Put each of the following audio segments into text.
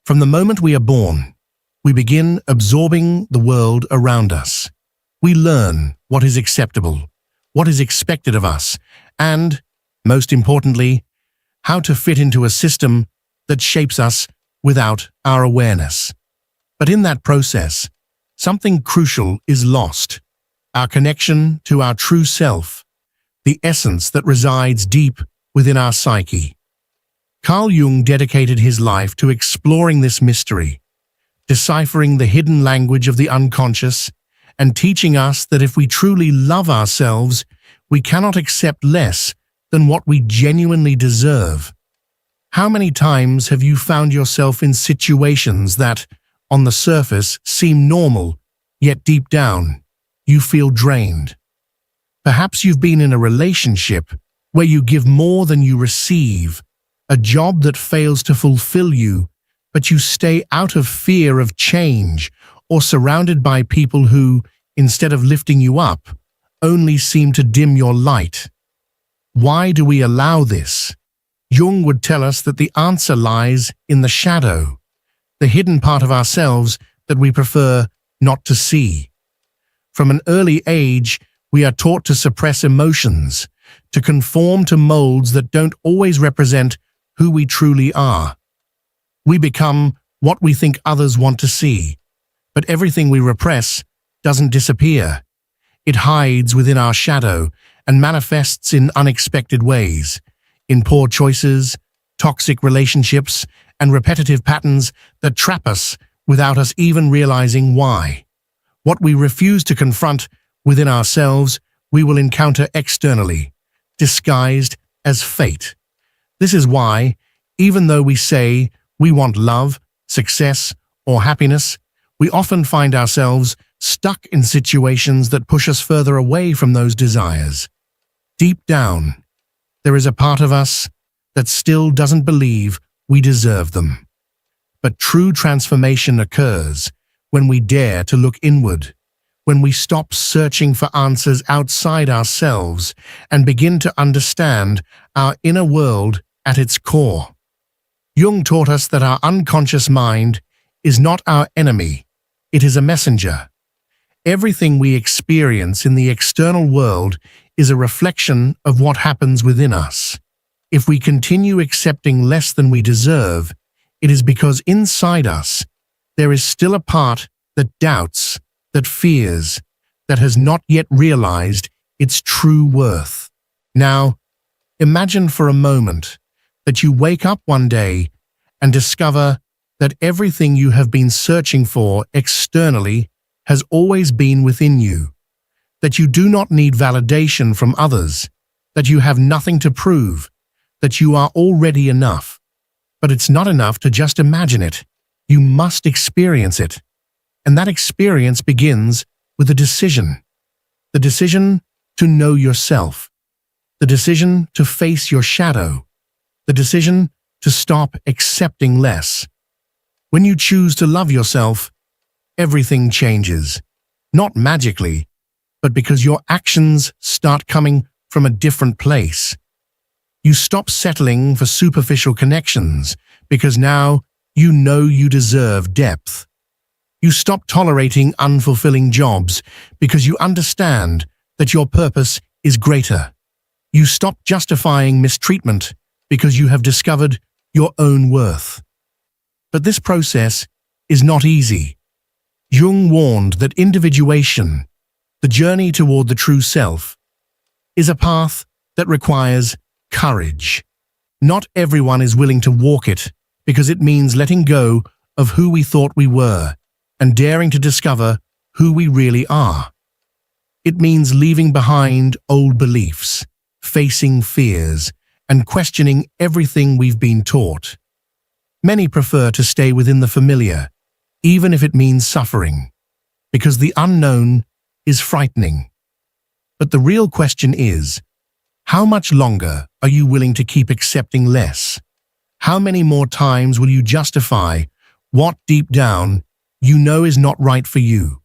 From the moment we are born, we begin absorbing the world around us. We learn what is acceptable, what is expected of us, and, most importantly, how to fit into a system that shapes us without our awareness. But in that process, something crucial is lost: our connection to our true self, the essence that resides deep within our psyche. Carl Jung dedicated his life to exploring this mystery, deciphering the hidden language of the unconscious, and teaching us that if we truly love ourselves, we cannot accept less than what we genuinely deserve. How many times have you found yourself in situations that, on the surface, seem normal, yet deep down, you feel drained? Perhaps you've been in a relationship where you give more than you receive, a job that fails to fulfill you, but you stay out of fear of change, or surrounded by people who, instead of lifting you up, only seem to dim your light. Why do we allow this? Jung would tell us that the answer lies in the shadow, the hidden part of ourselves that we prefer not to see. From an early age, we are taught to suppress emotions, to conform to molds that don't always represent who we truly are. We become what we think others want to see, but everything we repress doesn't disappear. It hides within our shadow and manifests in unexpected ways, in poor choices, toxic relationships, and repetitive patterns that trap us without us even realizing why. What we refuse to confront within ourselves, we will encounter externally, disguised as fate. This is why, even though we say we want love, success, or happiness, we often find ourselves stuck in situations that push us further away from those desires. Deep down, there is a part of us that still doesn't believe we deserve them. But true transformation occurs when we dare to look inward, when we stop searching for answers outside ourselves and begin to understand our inner world at its core. Jung taught us that our unconscious mind is not our enemy, it is a messenger. Everything we experience in the external world is a reflection of what happens within us. If we continue accepting less than we deserve, it is because inside us there is still a part that doubts, that fears, that has not yet realized its true worth. Now, imagine for a moment that you wake up one day and discover that everything you have been searching for externally has always been within you, that you do not need validation from others, that you have nothing to prove, that you are already enough. But it's not enough to just imagine it. You must experience it. And that experience begins with a decision. The decision to know yourself. The decision to face your shadow. The decision to stop accepting less. When you choose to love yourself, everything changes. Not magically, but because your actions start coming from a different place. You stop settling for superficial connections because now you know you deserve depth. You stop tolerating unfulfilling jobs because you understand that your purpose is greater. You stop justifying mistreatment because you have discovered your own worth. But this process is not easy. Jung warned that individuation, the journey toward the true self, is a path that requires courage. Not everyone is willing to walk it because it means letting go of who we thought we were and daring to discover who we really are. It means leaving behind old beliefs, facing fears, and questioning everything we've been taught. Many prefer to stay within the familiar, even if it means suffering, because the unknown is frightening. But the real question is, how much longer are you willing to keep accepting less? How many more times will you justify what deep down you know is not right for you?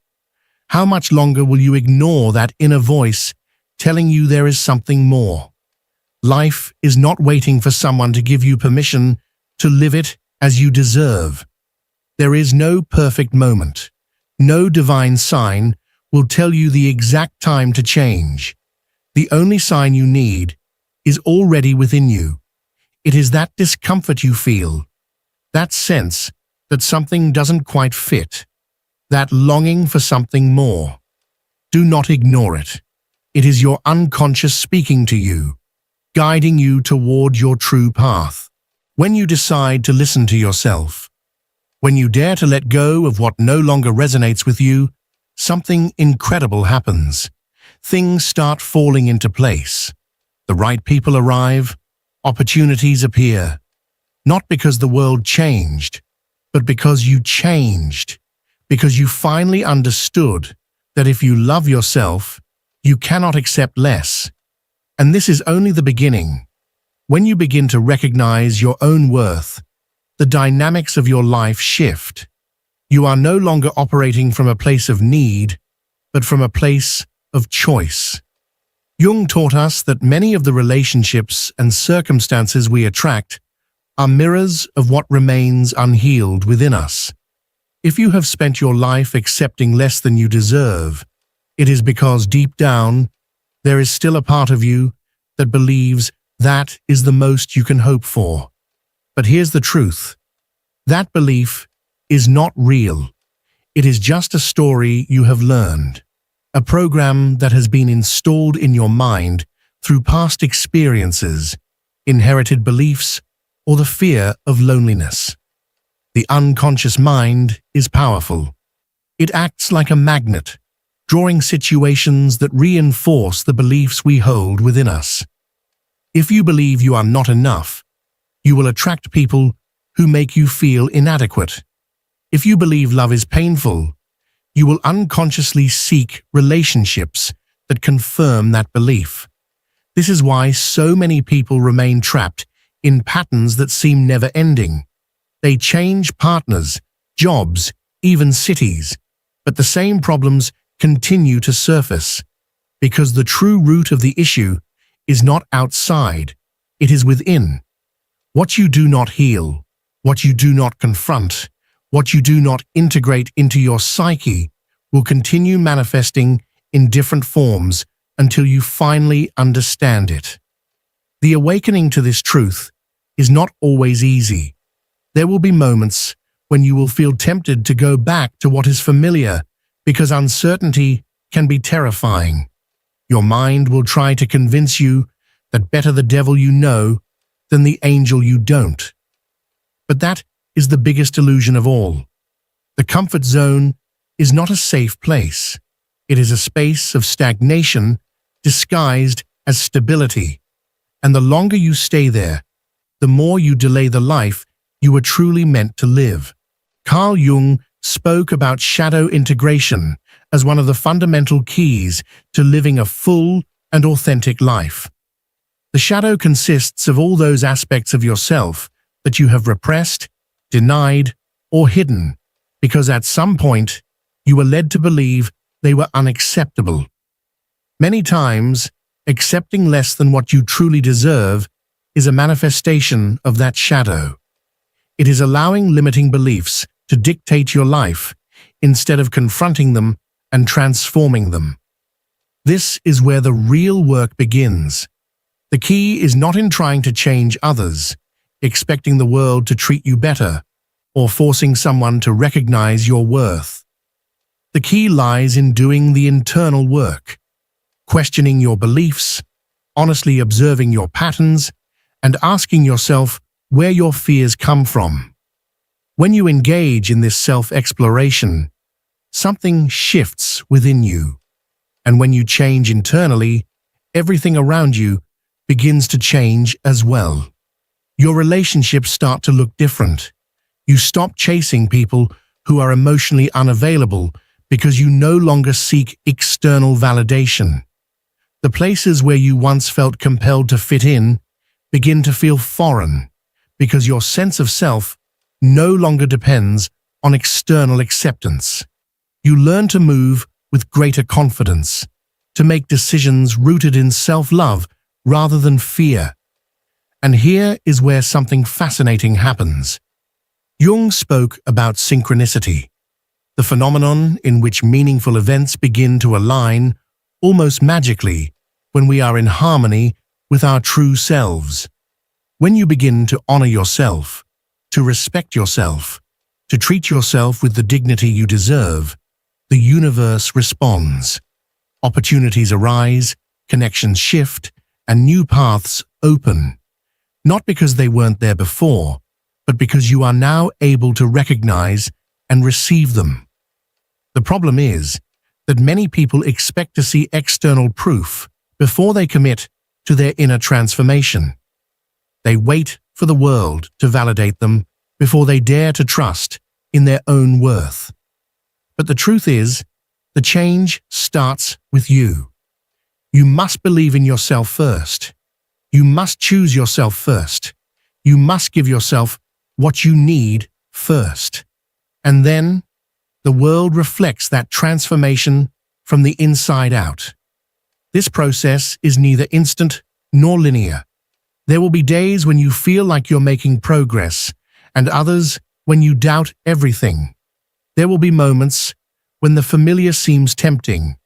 How much longer will you ignore that inner voice telling you there is something more? Life is not waiting for someone to give you permission to live it as you deserve. There is no perfect moment. No divine sign will tell you the exact time to change. The only sign you need is already within you. It is that discomfort you feel, that sense that something doesn't quite fit, that longing for something more. Do not ignore it. It is your unconscious speaking to you, guiding you toward your true path. When you decide to listen to yourself, when you dare to let go of what no longer resonates with you, something incredible happens. Things start falling into place. The right people arrive, opportunities appear. Not because the world changed, but because you changed. Because you finally understood that if you love yourself, you cannot accept less. And this is only the beginning. When you begin to recognize your own worth, the dynamics of your life shift. You are no longer operating from a place of need, but from a place of choice. Jung taught us that many of the relationships and circumstances we attract are mirrors of what remains unhealed within us. If you have spent your life accepting less than you deserve, it is because deep down, there is still a part of you that believes that is the most you can hope for. But here's the truth. That belief is not real. It is just a story you have learned, a program that has been installed in your mind through past experiences, inherited beliefs, or the fear of loneliness. The unconscious mind is powerful. It acts like a magnet, drawing situations that reinforce the beliefs we hold within us. If you believe you are not enough, you will attract people who make you feel inadequate. If you believe love is painful, you will unconsciously seek relationships that confirm that belief. This is why so many people remain trapped in patterns that seem never-ending. They change partners, jobs, even cities, but the same problems continue to surface, because the true root of the issue is not outside, it is within. What you do not heal, what you do not confront, what you do not integrate into your psyche will continue manifesting in different forms until you finally understand it. The awakening to this truth is not always easy. There will be moments when you will feel tempted to go back to what is familiar because uncertainty can be terrifying. Your mind will try to convince you that better the devil you know than the angel you don't. But that is the biggest illusion of all. The comfort zone is not a safe place. It is a space of stagnation disguised as stability. And the longer you stay there, the more you delay the life you were truly meant to live. Carl Jung spoke about shadow integration as one of the fundamental keys to living a full and authentic life. The shadow consists of all those aspects of yourself that you have repressed, denied, or hidden, because at some point you were led to believe they were unacceptable. Many times, accepting less than what you truly deserve is a manifestation of that shadow. It is allowing limiting beliefs to dictate your life instead of confronting them and transforming them. This is where the real work begins. The key is not in trying to change others, expecting the world to treat you better, or forcing someone to recognize your worth. The key lies in doing the internal work, questioning your beliefs, honestly observing your patterns, and asking yourself where your fears come from. When you engage in this self-exploration, something shifts within you. And when you change internally, everything around you begins to change as well. Your relationships start to look different. You stop chasing people who are emotionally unavailable because you no longer seek external validation. The places where you once felt compelled to fit in begin to feel foreign because your sense of self no longer depends on external acceptance. You learn to move with greater confidence, to make decisions rooted in self-love rather than fear. And here is where something fascinating happens. Jung spoke about synchronicity, the phenomenon in which meaningful events begin to align almost magically when we are in harmony with our true selves. When you begin to honor yourself, to respect yourself, to treat yourself with the dignity you deserve, the universe responds. Opportunities arise, connections shift, and new paths open. Not because they weren't there before, but because you are now able to recognize and receive them. The problem is that many people expect to see external proof before they commit to their inner transformation. They wait for the world to validate them before they dare to trust in their own worth. But the truth is, the change starts with you. You must believe in yourself first. You must choose yourself first. You must give yourself what you need first. And then, the world reflects that transformation from the inside out. This process is neither instant nor linear. There will be days when you feel like you're making progress, and others when you doubt everything. There will be moments when the familiar seems tempting,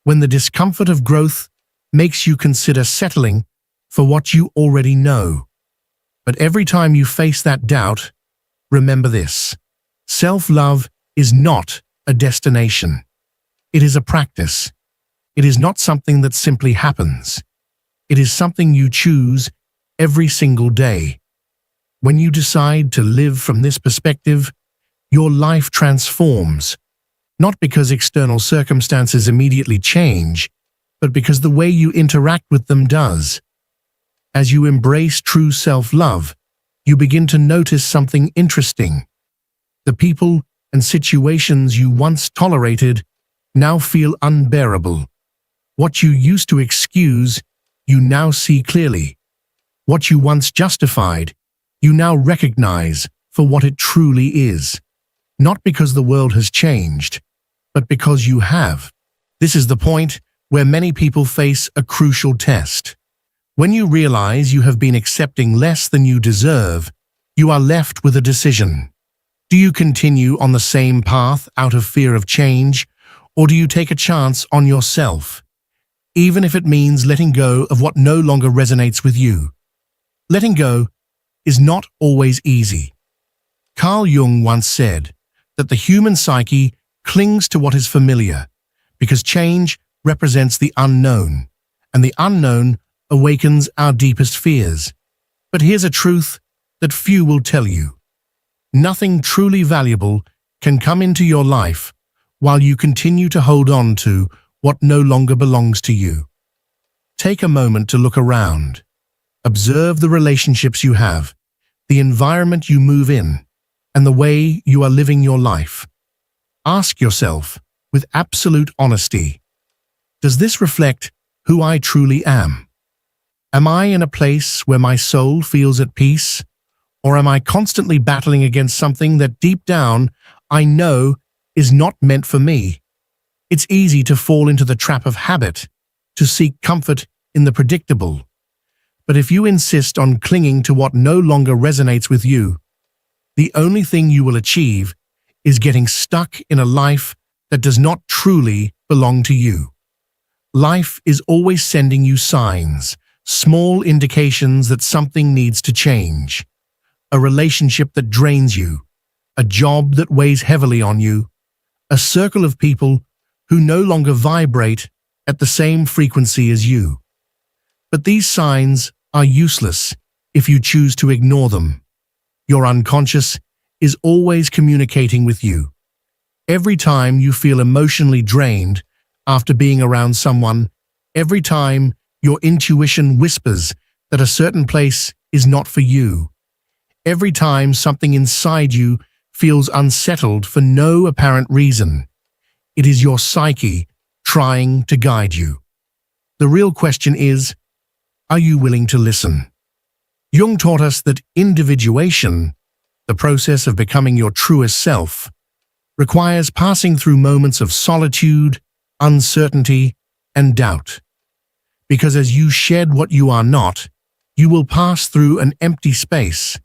when the discomfort of growth makes you consider settling for what you already know. But every time you face that doubt, remember this: self-love is not a destination. It is a practice. It is not something that simply happens. It is something you choose every single day. When you decide to live from this perspective, your life transforms, not because external circumstances immediately change, but because the way you interact with them does. As you embrace true self-love, you begin to notice something interesting. The people and situations you once tolerated now feel unbearable. What you used to excuse, you now see clearly. What you once justified, you now recognize for what it truly is. Not because the world has changed, but because you have. This is the point where many people face a crucial test. When you realize you have been accepting less than you deserve, you are left with a decision. Do you continue on the same path out of fear of change, or do you take a chance on yourself, even if it means letting go of what no longer resonates with you? Letting go is not always easy. Carl Jung once said that the human psyche clings to what is familiar, because change represents the unknown, and the unknown awakens our deepest fears. But here's a truth that few will tell you. Nothing truly valuable can come into your life while you continue to hold on to what no longer belongs to you. Take a moment to look around. Observe the relationships you have, the environment you move in, and the way you are living your life. Ask yourself, with absolute honesty, does this reflect who I truly am? Am I in a place where my soul feels at peace? Or am I constantly battling against something that deep down I know is not meant for me? It's easy to fall into the trap of habit, to seek comfort in the predictable. But if you insist on clinging to what no longer resonates with you, the only thing you will achieve is getting stuck in a life that does not truly belong to you. Life is always sending you signs, small indications that something needs to change. A relationship that drains you, a job that weighs heavily on you, a circle of people who no longer vibrate at the same frequency as you. But these signs are useless if you choose to ignore them. Your unconscious is always communicating with you. Every time you feel emotionally drained after being around someone, every time your intuition whispers that a certain place is not for you, every time something inside you feels unsettled for no apparent reason, it is your psyche trying to guide you. The real question is, are you willing to listen? Jung taught us that individuation, the process of becoming your truest self, requires passing through moments of solitude, uncertainty, and doubt. Because as you shed what you are not, you will pass through an empty space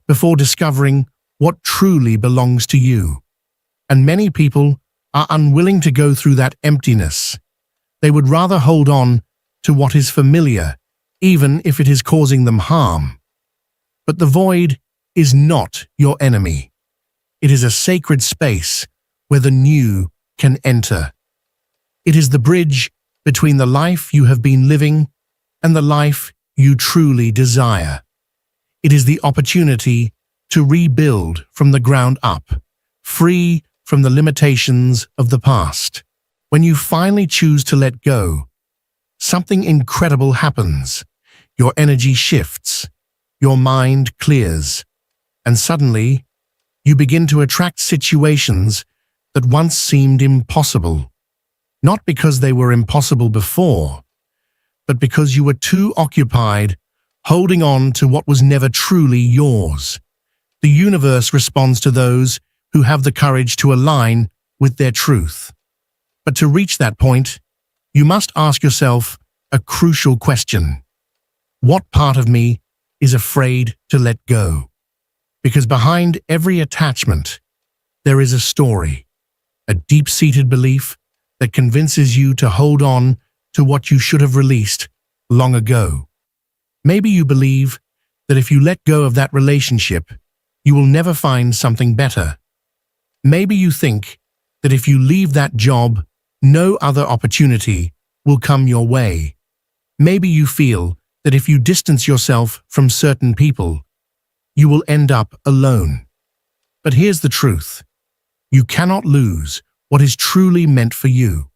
before discovering what truly belongs to you. And many people are unwilling to go through that emptiness. They would rather hold on to what is familiar, even if it is causing them harm. But the void is not your enemy. It is a sacred space where the new can enter. It is the bridge between the life you have been living and the life you truly desire. It is the opportunity to rebuild from the ground up, free from the limitations of the past. When you finally choose to let go, something incredible happens. Your energy shifts, your mind clears, and suddenly you begin to attract situations that once seemed impossible. Not because they were impossible before, but because you were too occupied holding on to what was never truly yours. The universe responds to those who have the courage to align with their truth. But to reach that point, you must ask yourself a crucial question. What part of me is afraid to let go? Because behind every attachment, there is a story, a deep-seated belief that convinces you to hold on to what you should have released long ago. Maybe you believe that if you let go of that relationship, you will never find something better. Maybe you think that if you leave that job, no other opportunity will come your way. Maybe you feel that if you distance yourself from certain people, you will end up alone. But here's the truth. You cannot lose what is truly meant for you.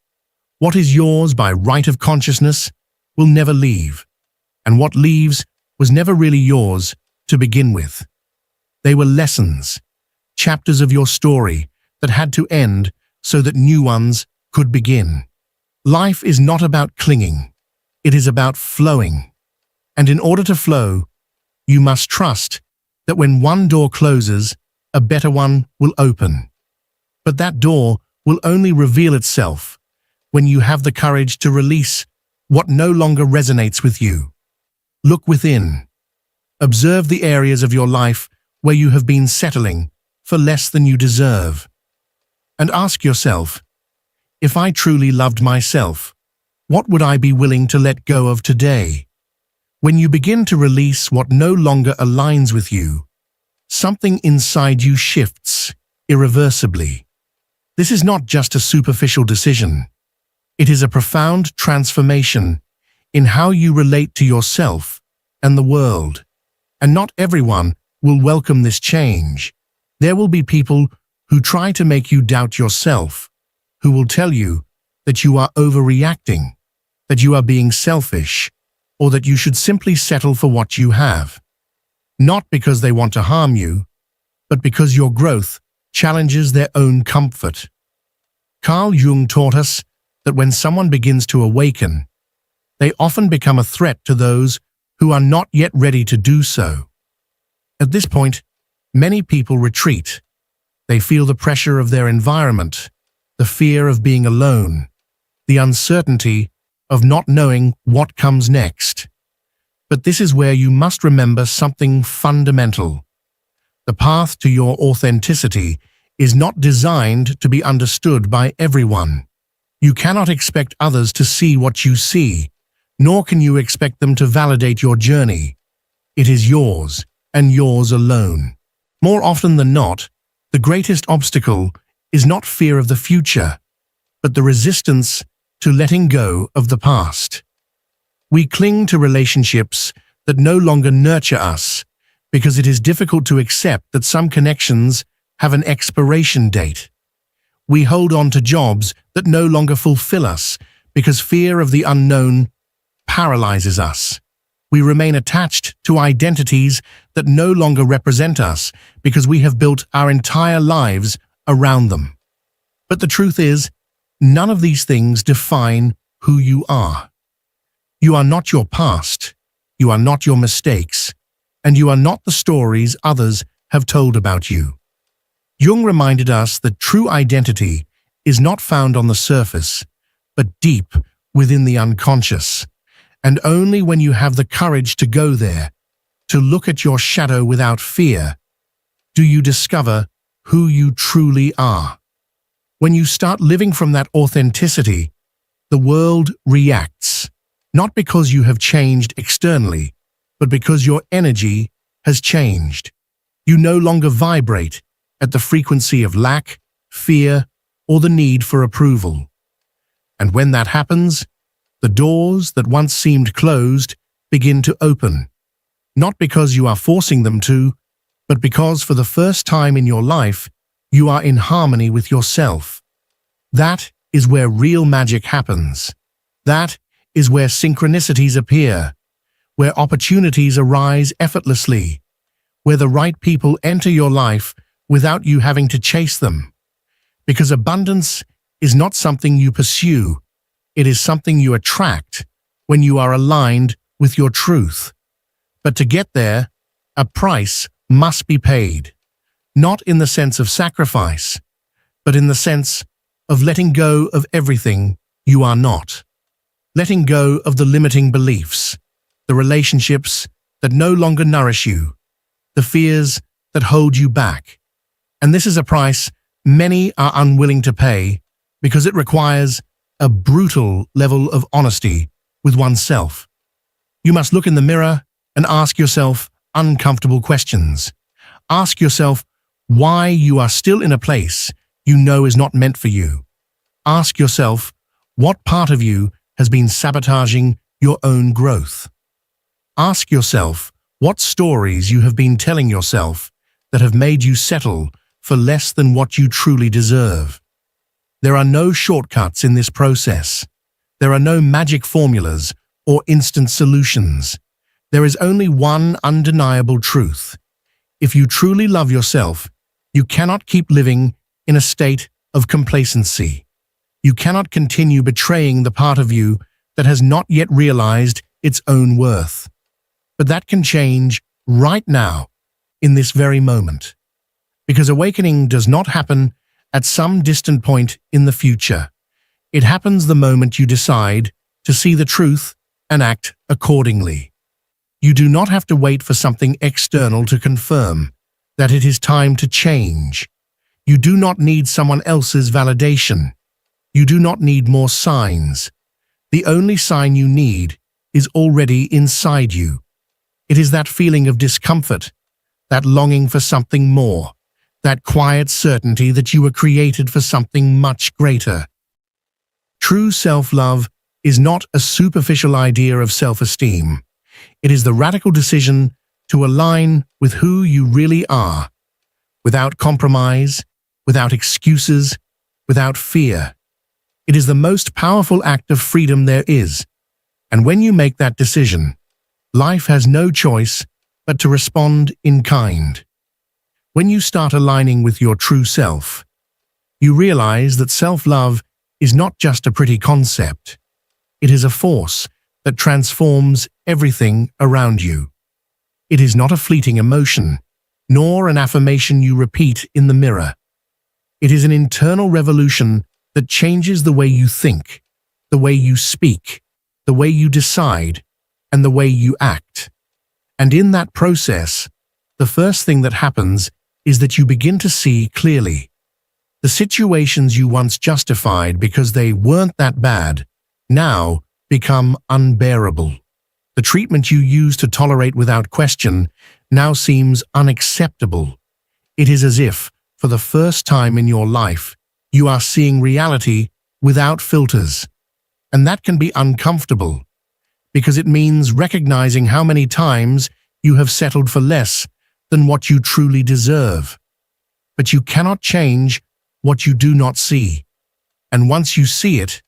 What is yours by right of consciousness will never leave, and what leaves was never really yours to begin with. They were lessons, chapters of your story that had to end so that new ones could begin. Life is not about clinging, it is about flowing. And in order to flow, you must trust that when one door closes, a better one will open. But that door will only reveal itself when you have the courage to release what no longer resonates with you. Look within. Observe the areas of your life where you have been settling for less than you deserve. And ask yourself, if I truly loved myself, what would I be willing to let go of today? When you begin to release what no longer aligns with you, something inside you shifts irreversibly. This is not just a superficial decision. It is a profound transformation in how you relate to yourself and the world. And not everyone will welcome this change. There will be people who try to make you doubt yourself, who will tell you that you are overreacting, that you are being selfish, or that you should simply settle for what you have. Not because they want to harm you, but because your growth challenges their own comfort. Carl Jung taught us that when someone begins to awaken, they often become a threat to those who are not yet ready to do so. At this point, many people retreat. They feel the pressure of their environment, the fear of being alone, the uncertainty of not knowing what comes next. But this is where you must remember something fundamental. The path to your authenticity is not designed to be understood by everyone. You cannot expect others to see what you see, nor can you expect them to validate your journey. It is yours, and yours alone. More often than not, the greatest obstacle is not fear of the future, but the resistance to letting go of the past. We cling to relationships that no longer nurture us because it is difficult to accept that some connections have an expiration date. We hold on to jobs that no longer fulfill us because fear of the unknown paralyzes us. We remain attached to identities that no longer represent us because we have built our entire lives around them. But the truth is, none of these things define who you are. You are not your past, you are not your mistakes, and you are not the stories others have told about you. Jung reminded us that true identity is not found on the surface, but deep within the unconscious. And only when you have the courage to go there, to look at your shadow without fear, do you discover who you truly are. When you start living from that authenticity, the world reacts, not because you have changed externally, but because your energy has changed. You no longer vibrate at the frequency of lack, fear, or the need for approval. And when that happens, the doors that once seemed closed begin to open, not because you are forcing them to, but because for the first time in your life, you are in harmony with yourself. That is where real magic happens. That is where synchronicities appear, where opportunities arise effortlessly, where the right people enter your life without you having to chase them. Because abundance is not something you pursue, it is something you attract when you are aligned with your truth. But to get there, a price must be paid, not in the sense of sacrifice, but in the sense of letting go of everything you are not. Letting go of the limiting beliefs, the relationships that no longer nourish you, the fears that hold you back. And this is a price many are unwilling to pay because it requires a brutal level of honesty with oneself. You must look in the mirror and ask yourself uncomfortable questions. Ask yourself why you are still in a place you know is not meant for you. Ask yourself what part of you has been sabotaging your own growth. Ask yourself what stories you have been telling yourself that have made you settle for less than what you truly deserve. There are no shortcuts in this process. There are no magic formulas or instant solutions. There is only one undeniable truth. If you truly love yourself, you cannot keep living in a state of complacency. You cannot continue betraying the part of you that has not yet realized its own worth. But that can change right now, in this very moment. Because awakening does not happen at some distant point in the future. It happens the moment you decide to see the truth and act accordingly. You do not have to wait for something external to confirm that it is time to change. You do not need someone else's validation. You do not need more signs. The only sign you need is already inside you. It is that feeling of discomfort, that longing for something more, that quiet certainty that you were created for something much greater. True self-love is not a superficial idea of self-esteem. It is the radical decision to align with who you really are, without compromise, without excuses, without fear. It is the most powerful act of freedom there is, and when you make that decision, life has no choice but to respond in kind. When you start aligning with your true self, you realize that self-love is not just a pretty concept. It is a force that transforms everything around you. It is not a fleeting emotion, nor an affirmation you repeat in the mirror. It is an internal revolution that changes the way you think, the way you speak, the way you decide, and the way you act. And in that process, the first thing that happens is that you begin to see clearly. The situations you once justified because they weren't that bad now become unbearable. The treatment you used to tolerate without question now seems unacceptable. It is as if, for the first time in your life, you are seeing reality without filters. And that can be uncomfortable, because it means recognizing how many times you have settled for less than what you truly deserve. But you cannot change what you do not see. And once you see it,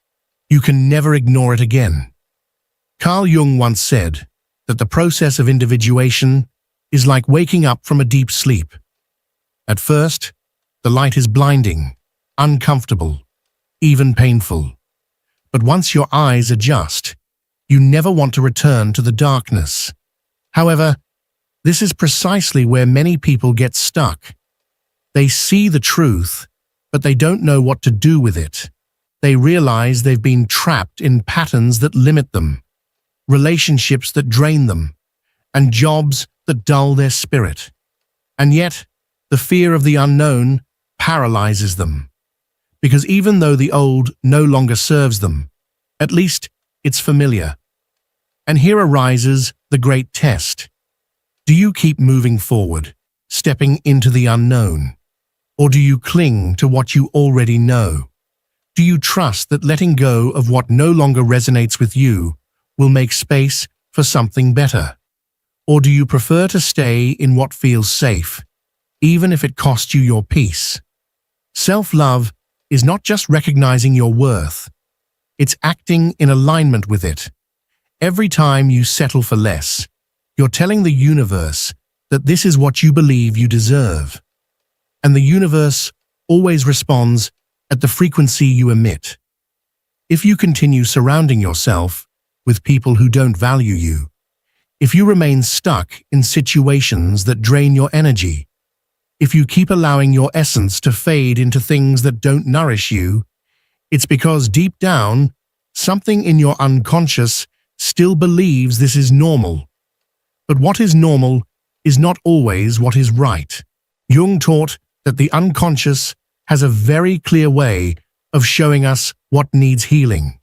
you can never ignore it again. Carl Jung once said that the process of individuation is like waking up from a deep sleep. At first, the light is blinding, uncomfortable, even painful. But once your eyes adjust, you never want to return to the darkness. However, this is precisely where many people get stuck. They see the truth, but they don't know what to do with it. They realize they've been trapped in patterns that limit them, relationships that drain them, and jobs that dull their spirit. And yet, the fear of the unknown paralyzes them. Because even though the old no longer serves them, at least it's familiar. And here arises the great test. Do you keep moving forward, stepping into the unknown? Or do you cling to what you already know? Do you trust that letting go of what no longer resonates with you will make space for something better? Or do you prefer to stay in what feels safe, even if it costs you your peace? Self-love is not just recognizing your worth, it's acting in alignment with it. Every time you settle for less, you're telling the universe that this is what you believe you deserve. And the universe always responds at the frequency you emit. If you continue surrounding yourself with people who don't value you, if you remain stuck in situations that drain your energy, if you keep allowing your essence to fade into things that don't nourish you, it's because deep down, something in your unconscious still believes this is normal. But what is normal is not always what is right. Jung taught that the unconscious has a very clear way of showing us what needs healing.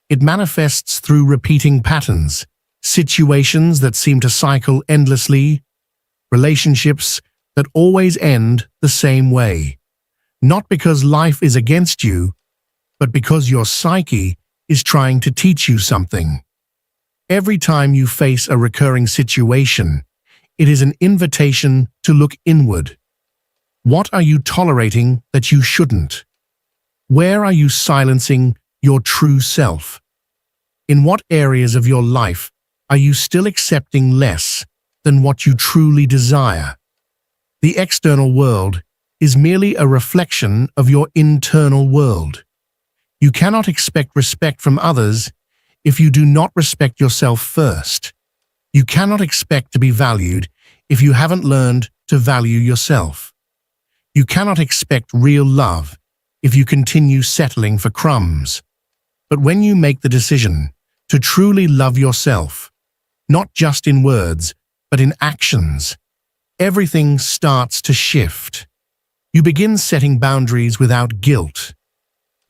It manifests through repeating patterns, situations that seem to cycle endlessly, relationships that always end the same way. Not because life is against you, but because your psyche is trying to teach you something. Every time you face a recurring situation, it is an invitation to look inward. What are you tolerating that you shouldn't? Where are you silencing your true self? In what areas of your life are you still accepting less than what you truly desire? The external world is merely a reflection of your internal world. You cannot expect respect from others if you do not respect yourself first. You cannot expect to be valued if you haven't learned to value yourself. You cannot expect real love if you continue settling for crumbs. But when you make the decision to truly love yourself, not just in words, but in actions, everything starts to shift. You begin setting boundaries without guilt.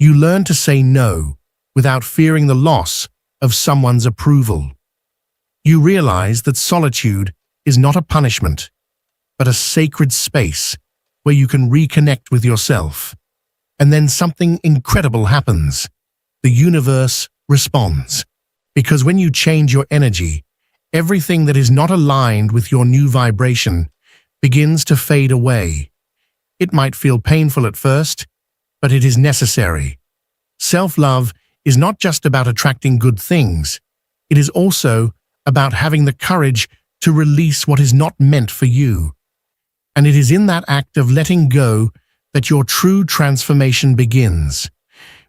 You learn to say no without fearing the loss of someone's approval. You realize that solitude is not a punishment, but a sacred space where you can reconnect with yourself. And then something incredible happens. The universe responds. Because when you change your energy, everything that is not aligned with your new vibration begins to fade away. It might feel painful at first, but it is necessary. Self-love is not just about attracting good things. It is also about having the courage to release what is not meant for you. And it is in that act of letting go that your true transformation begins.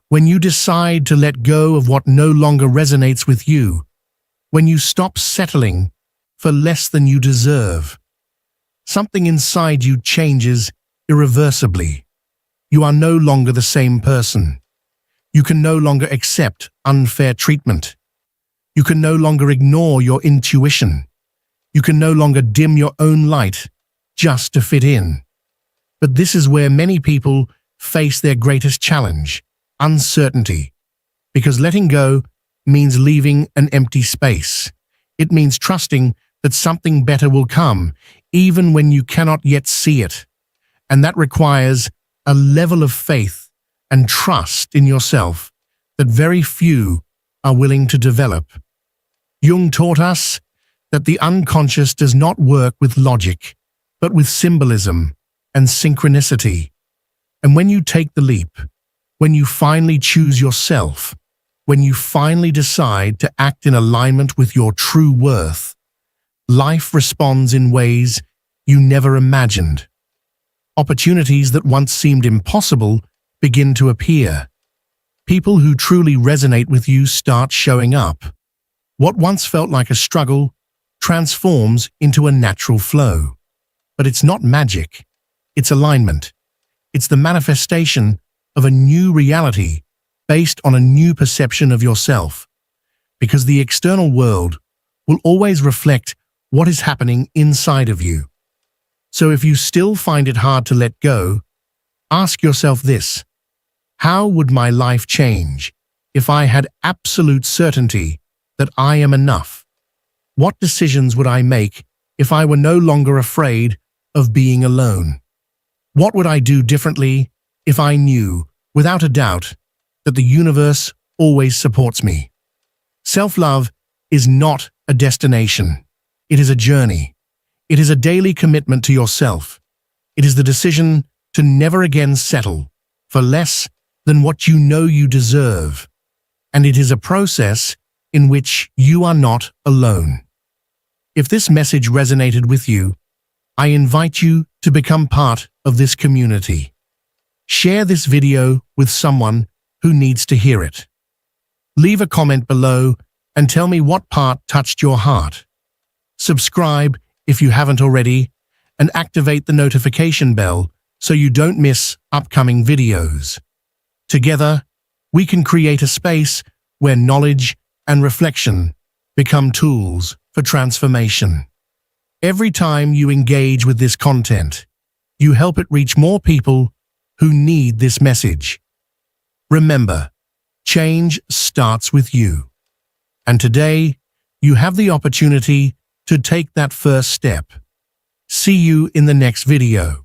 When you decide to let go of what no longer resonates with you, when you stop settling for less than you deserve, something inside you changes irreversibly. You are no longer the same person. You can no longer accept unfair treatment. You can no longer ignore your intuition. You can no longer dim your own light just to fit in. But this is where many people face their greatest challenge: uncertainty. Because letting go means leaving an empty space. It means trusting that something better will come, even when you cannot yet see it. And that requires a level of faith and trust in yourself that very few are willing to develop. Jung taught us that the unconscious does not work with logic, but with symbolism and synchronicity. And when you take the leap, when you finally choose yourself, when you finally decide to act in alignment with your true worth, life responds in ways you never imagined. Opportunities that once seemed impossible begin to appear. People who truly resonate with you start showing up. What once felt like a struggle transforms into a natural flow. But it's not magic. It's alignment. It's the manifestation of a new reality based on a new perception of yourself. Because the external world will always reflect what is happening inside of you. So if you still find it hard to let go, ask yourself this: how would my life change if I had absolute certainty that I am enough? What decisions would I make if I were no longer afraid of being alone? What would I do differently if I knew, without a doubt, that the universe always supports me? Self-love is not a destination. It is a journey. It is a daily commitment to yourself. It is the decision to never again settle for less than what you know you deserve. And it is a process in which you are not alone. If this message resonated with you, I invite you to become part of this community. Share this video with someone who needs to hear it. Leave a comment below and tell me what part touched your heart. Subscribe if you haven't already, and activate the notification bell so you don't miss upcoming videos. Together, we can create a space where knowledge and reflection become tools for transformation. Every time you engage with this content, you help it reach more people who need this message. Remember, change starts with you. And today, you have the opportunity to take that first step. See you in the next video.